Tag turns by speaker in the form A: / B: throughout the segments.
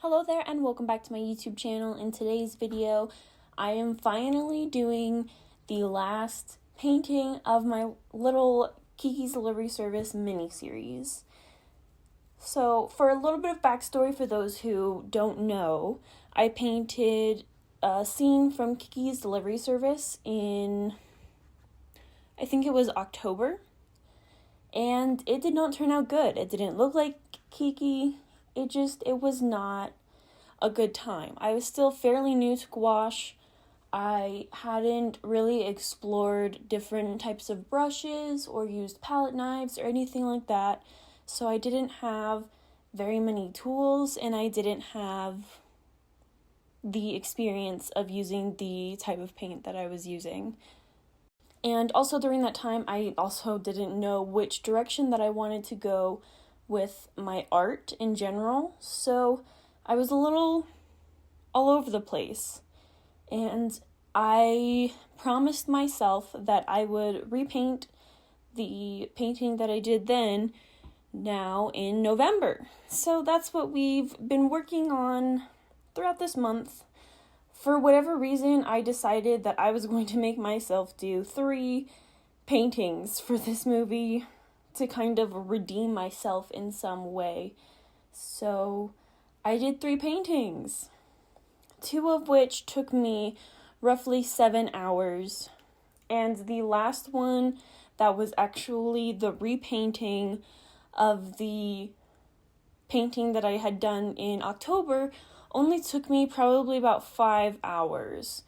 A: Hello there and welcome back to my YouTube channel. In today's video, I am finally doing the last painting of my little Kiki's Delivery Service mini-series. So for a little bit of backstory for those who don't know, I painted a scene from Kiki's Delivery Service in, I think it was October, and it did not turn out good. It didn't look like Kiki. It was not a good time. I was still fairly new to gouache. I hadn't really explored different types of brushes or used palette knives or anything like that. So I didn't have very many tools and I didn't have the experience of using the type of paint that I was using. And also during that time, I also didn't know which direction that I wanted to go with my art in general, so I was a little all over the place, and I promised myself that I would repaint the painting that I did then now in November. So that's what we've been working on throughout this month. For whatever reason, I decided that I was going to make myself do 3 paintings for this movie to kind of redeem myself in some way. So I did 3 paintings, 2 of which took me roughly 7 hours. And the last one, that was actually the repainting of the painting that I had done in October, only took me probably about 5 hours.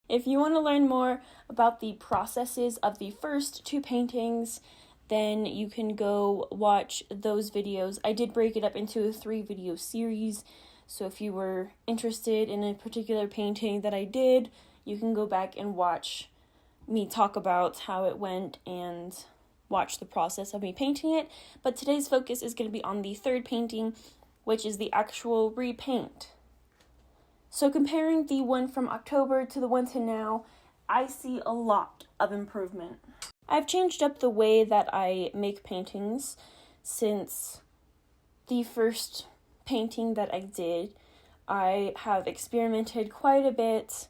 A: If you want to learn more about the processes of the first 2 paintings, then you can go watch those videos. I did break it up into a 3-video series, so if you were interested in a particular painting that I did, you can go back and watch me talk about how it went and watch the process of me painting it. But today's focus is going to be on the 3rd painting, which is the actual repaint. So comparing the one from October to the one to now, I see a lot of improvement. I've changed up the way that I make paintings since the first painting that I did. I have experimented quite a bit.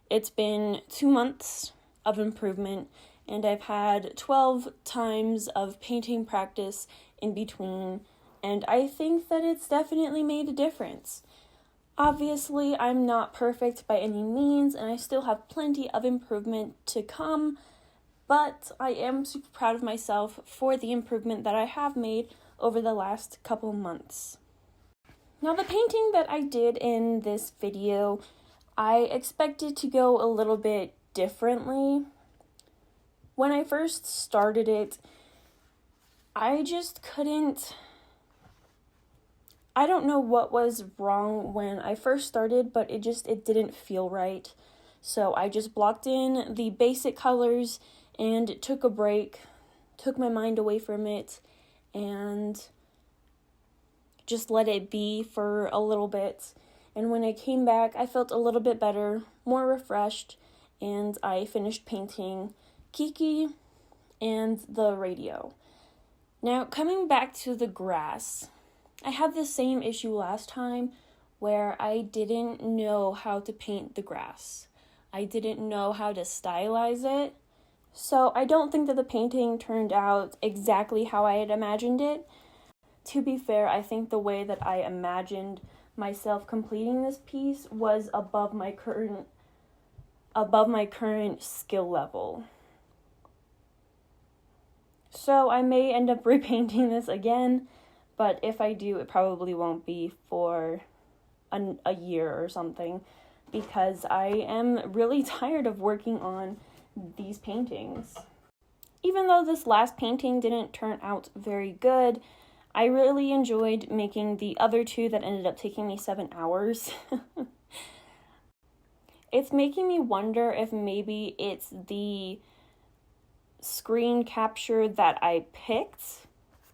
A: It's been 2 months of improvement, and I've had 12 times of painting practice in between, and I think that it's definitely made a difference. Obviously, I'm not perfect by any means, and I still have plenty of improvement to come, but I am super proud of myself for the improvement that I have made over the last couple months. Now, the painting that I did in this video, I expected to go a little bit differently. When I first started it, I just couldn't... I don't know what was wrong when I first started, but it didn't feel right. So I just blocked in the basic colors and took a break, took my mind away from it, and just let it be for a little bit. And when I came back, I felt a little bit better, more refreshed, and I finished painting Kiki and the radio. Now, coming back to the grass, I had the same issue last time where I didn't know how to paint the grass. I didn't know how to stylize it. So I don't think that the painting turned out exactly how I had imagined it. To be fair, I think the way that I imagined myself completing this piece was above my current skill level. So I may end up repainting this again, but if I do, it probably won't be for a year or something, because I am really tired of working on these paintings. Even though this last painting didn't turn out very good, I really enjoyed making the other 2 that ended up taking me 7 hours. It's making me wonder if maybe it's the screen capture that I picked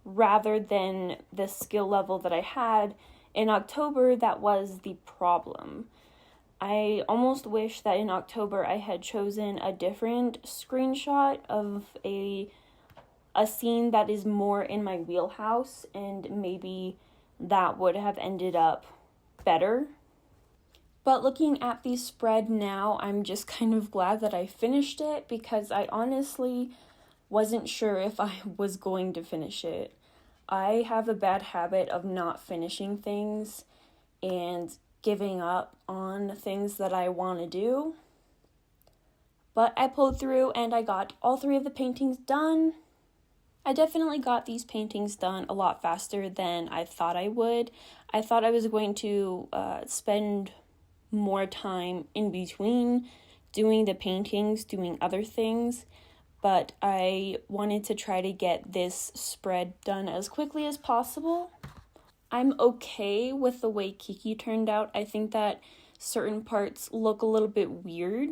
A: rather than the skill level that I had in October that was the problem. I almost wish that in October I had chosen a different screenshot of a scene that is more in my wheelhouse, and maybe that would have ended up better. But looking at the spread now, I'm just kind of glad that I finished it, because I honestly wasn't sure if I was going to finish it. I have a bad habit of not finishing things and giving up on things that I want to do. But I pulled through and I got all 3 of the paintings done. I definitely got these paintings done a lot faster than I thought I would. I thought I was going to spend more time in between doing the paintings, doing other things, but I wanted to try to get this spread done as quickly as possible. I'm okay with the way Kiki turned out. I think that certain parts look a little bit weird.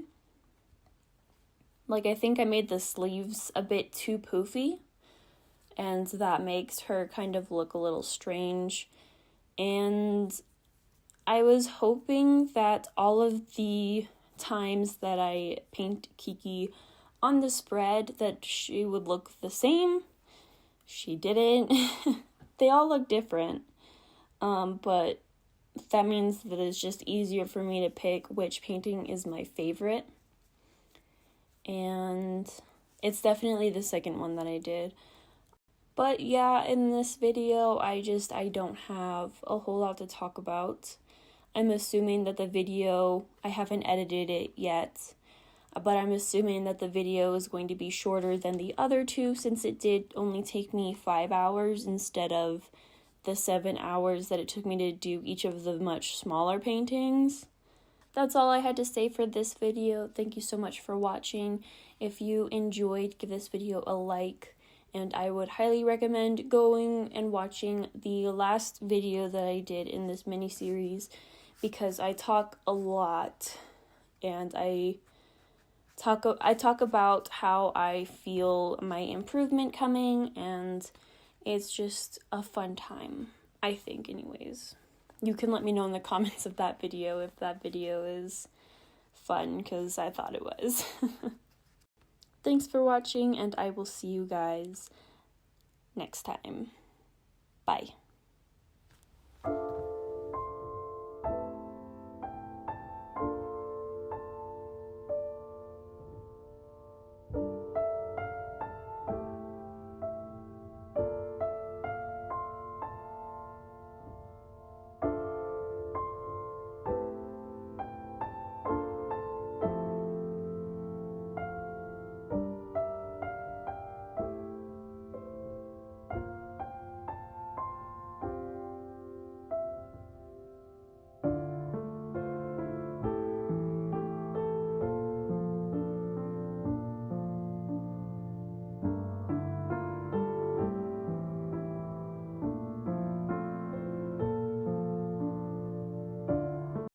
A: Like, I think I made the sleeves a bit too poofy, and that makes her kind of look a little strange. And I was hoping that all of the times that I paint Kiki on the spread that she would look the same. She didn't. They all look different. But that means that it's just easier for me to pick which painting is my favorite. And it's definitely the second one that I did. But yeah, in this video, I don't have a whole lot to talk about. I'm assuming that the video, I haven't edited it yet, but I'm assuming that the video is going to be shorter than the other 2, since it did only take me 5 hours instead of the 7 hours that it took me to do each of the much smaller paintings. That's all I had to say for this video. Thank you so much for watching. If you enjoyed, give this video a like, and I would highly recommend going and watching the last video that I did in this mini-series, because I talk a lot, and I talk about how I feel my improvement coming, and it's just a fun time, I think, anyways. You can let me know in the comments of that video if that video is fun, because I thought it was. Thanks for watching, and I will see you guys next time. Bye.